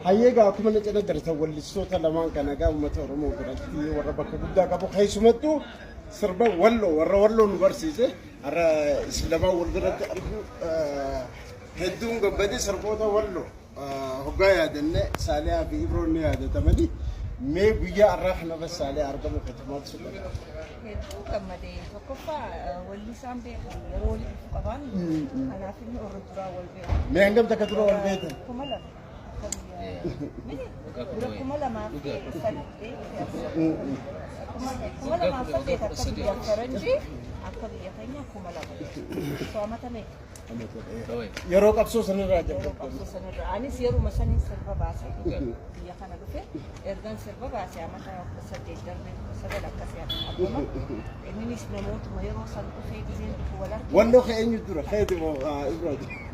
هيجا كم اللي تقدر تقول الصوت لما كان جا ومتورمو براتي وربك بدا كابو خيسمتو سربا ولو نبرسيزه أرا إسلامه والبرد هدون قبدي سربوتا ولو هجايا دنة سالها في إبروني هذا تمدي ما بيجا أرحنا بس سالها أربعة مكتمات سلبا هدو كمدي فكفا واللي سام بيه يرولي فقطان أنا فيني أردرا والبيت ما عندهم تكتروا والبيت كملا كملا ما في سنة كملا ما فديت أكبر فرنجي أكبر يتيني كملا سوامة ميك يروق أبسوس الراجع يروق أبسوس الراجع أنا سيرو مسني سربا باسي يا خنا دفع إردن سربا باسي أما ترى سديد درب سدل أكسي أبوما إني نسمعوت ما يروح سلطة في دين ولا ولو خير يدور خير مو إبراهيم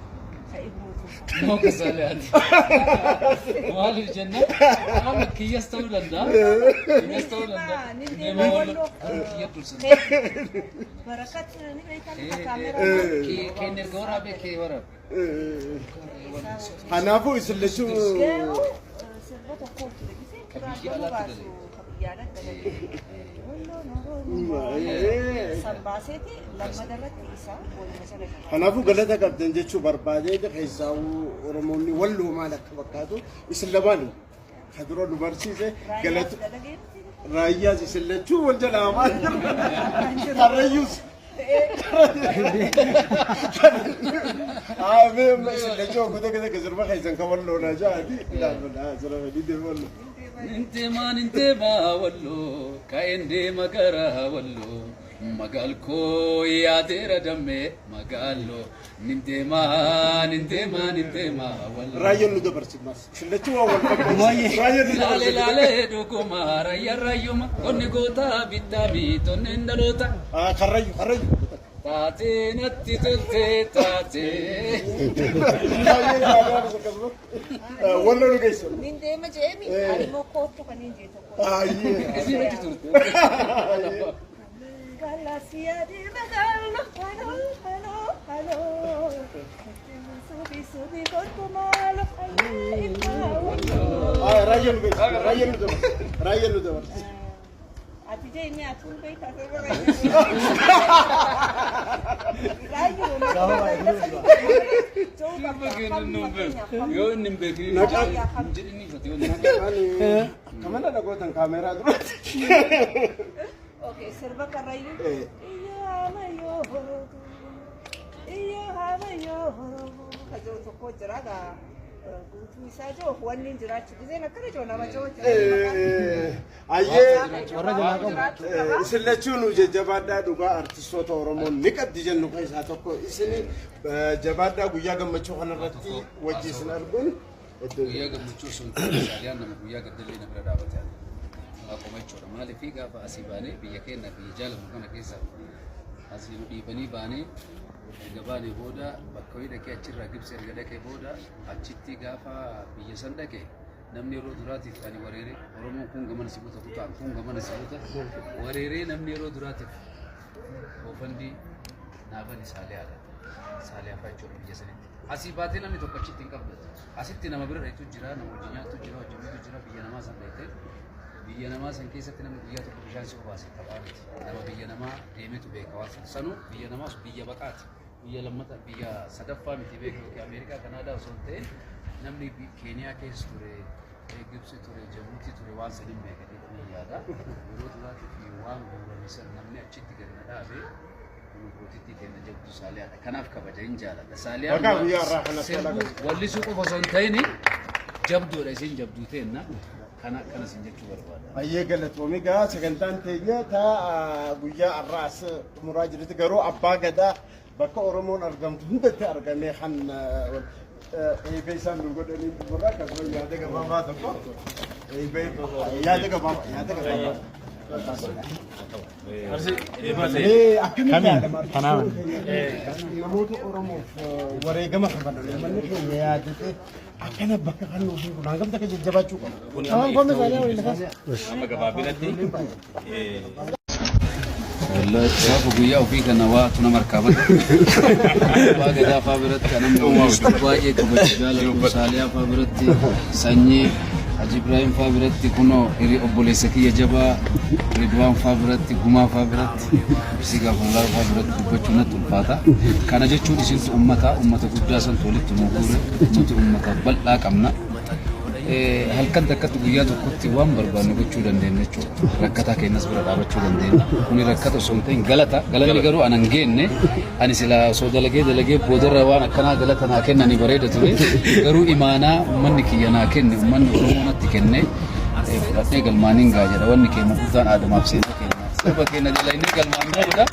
ما كسالي مال الجنة أنا كي يستولن ده يستولن ده ما ولو كي يدرسن بركات نبيتان كاميرا كي نرجورا بكي ورا هنافو يسلشوا سربة كورت لكن سرباسيتي لما درت إيسا هنافو قلتها قبضن جتشو بربادي ده خيساو ورموني ولو مالك بكاتو يسلباني خدرو نبرسيزه قلت راياز يسلشوا والجلامات الريوس مهم يسلشوا كده كزر ما خيسان كولو نجادي لا زرا بدي ولو انت ما ولو كاين دي مقرا ولو مقالكو يا دير دمي مقالو انت ما ولو رايل دبرت الناس شلتوا اول رايل لا دوكما رايوما كوني غوتا بيتامي تونندلوتا خريو تاتي نتي تاتي ولا لقيس من ده ما جامي أنا مو كوتو كنين جيتو قال سيادي مقالنا هلو سودي كنتو مالو رايل دبر أتيجي إني أتون بيت أتبغى يو نمبكي كمان أنا قلت الكاميرا دلوقتي أوكي سربا كرايو إياه ما يهرب هذا تقول جرادا وتويساجو واني جرات زين كرجو نما جو أيه سلتشونو جبادا دوغا أرتيسوت أورمون نكاد ديجنو كيسا توكو إسني جبادا ويا جم مشوهن الرتي وجيسنا البن ويا جم مشوهن ساليان نم ويا قدلي نبرة دعوة يعني أكو مشوهن مالي فيها فأسيباني بيجكين بيجال مكان كيسا أسيبو ديبني باني gabani boda bakkoy da ke achirra gibse ergada ke boda achitti gafa biyya san dake namni yeroo duraatiif ani wareere oromoon kun gaman sibuta tutaan kun gaman sibuta wareere namni yeroo duraatiif ofandi naafani saalee afachoo biyya sanitti asii baatee namni tokko achitti hin qabdu asitti nama bira dhaytu jira nama wajjin nyaatu jira wajjin bitu jira biyya namaa san dhayte biyya namaa san keessatti namni guyyaa tokko bishaan si obaase taphaa miti nama biyya namaa deemetu beeka waan sanuu biyya namaas biyya baqaati biyya lammata biyya sadaffaa miti beeku yookiin Ameerikaa Kanaadaa osoo hin ta'in namni Keeniyaa keessa ture Gibsi ture Jabuutii ture waan saniin beekate ni yaada yeroo duraatiif waan guurame san namni achitti gadi na dhaabee gootitti kenna jabdu saaliyaadha kanaaf kabaja hin jaalladha saaliyaan wallisuu qofa osoo hin ta'in jabduudha isin jabduu ta'enna kana sin jechuu barbaada. Ayyee galatoomii sagantaan teenya taa guyyaa arraas muraa jirti garuu abbaa gadaa bakka Oromoon argamtu hundatti argamee kan eebee isaan godhanii burra akkasuma yaada gabaabaa tokko eebee yaada gabaabaa. namoota Oromoof wareegama qaban manni yaadate akkana bakka kan nuuf kun hangam takka jajjabaachuu qabu. Kun amma gabaabinatti alhamdulillah saafu guyyaa ofii kana waa tuna markaban waa gadaa faa biratti anammoo baay'ee kabajaa jaalatu saaliyaa faa biratti sanyii Haji Ibrahim faa biratti kunoo hiri obboleessa kiyya jabaa Ridwaan faa biratti gumaa faa biratti sigaa fuulaa faa biratti dubbachuu natti ulfaata kana jechuun isintu ummata guddaa santu walitti nu guure ummata bal'aa qabna halkan takkatti guyyaa tokkotti waan barbaannu gochuu dandeenya jechuudha. Rakkataa keenyas bira dhaabachuu dandeenya. Kuni rakkata osoo hin ta'in galanni garuu anan geenne ani sila osoo dalagee boodarra waan akkanaa galata naa kennanii bareeda ture. Garuu imaanaa uummanni kiyya naa kenne uummanni Oromoo natti kenne fudhadhee galmaaniin gaa jedha wanni keenya guddaan aadamaaf seenaa keenya. Sababa keenya jala inni galmaan godha.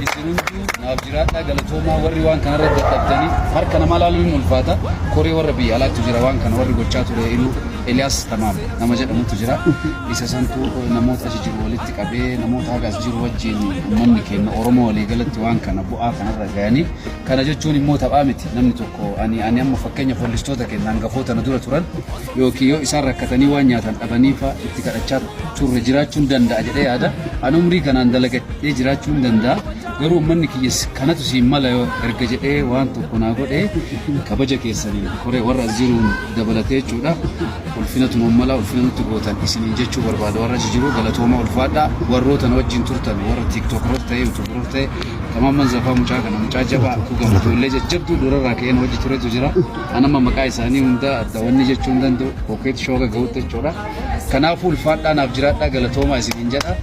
Isin hunduu naaf jiraadhaa galatoomaa warri waan kanarratti dadhabdanii harka namaa laaluun hin ulfaata. Koree warra biyya alaatti jira waan kana warri gochaa ture iluu Eliyaas Tamaam nama jedhamutu jira. Isa santu namoota achi jiru walitti qabee namoota hagas jiru wajjin uummanni keenya Oromoo walii galatti waan kana bu'aa kanarra ga'anii kana jechuun immoo taphaa miti namni tokko ani amma fakkeenya poolistoota keenya hangafoota na dura turan yookiin yoo isaan rakkatanii waan nyaatan dhabanii fa itti kadhachaa turre jiraachuun danda'a jedhee yaada. Ani umrii kanaan dalagadhee jiraachuun danda'a. Garuu uummanni kiyyas kanatu siin mala yoo erga jedhee waan tokko naa godhee kabaja keessanii koree warra jiruun dabalatee jechuudha. Ulfinatu nummala ulfina nutti gootan isiniin jechuu barbaada warra jiru galatooma ulfaadhaa warroota na wajjin turtan warra tiiktookroota ta'e yuutuuberoota ta'e tamamman zafaa mucaa kana mucaa jabaa akka gammadoollee jajjabduu durarraa ka'ee na wajji turetu jira. Anamma maqaa isaanii hunda adda wanni jechuu hin danda'u kokeetti shooga ga'uutti jechuudha. Kanaafuu ulfaadhaa naaf jiraadhaa galatoomaa isiniin jedha.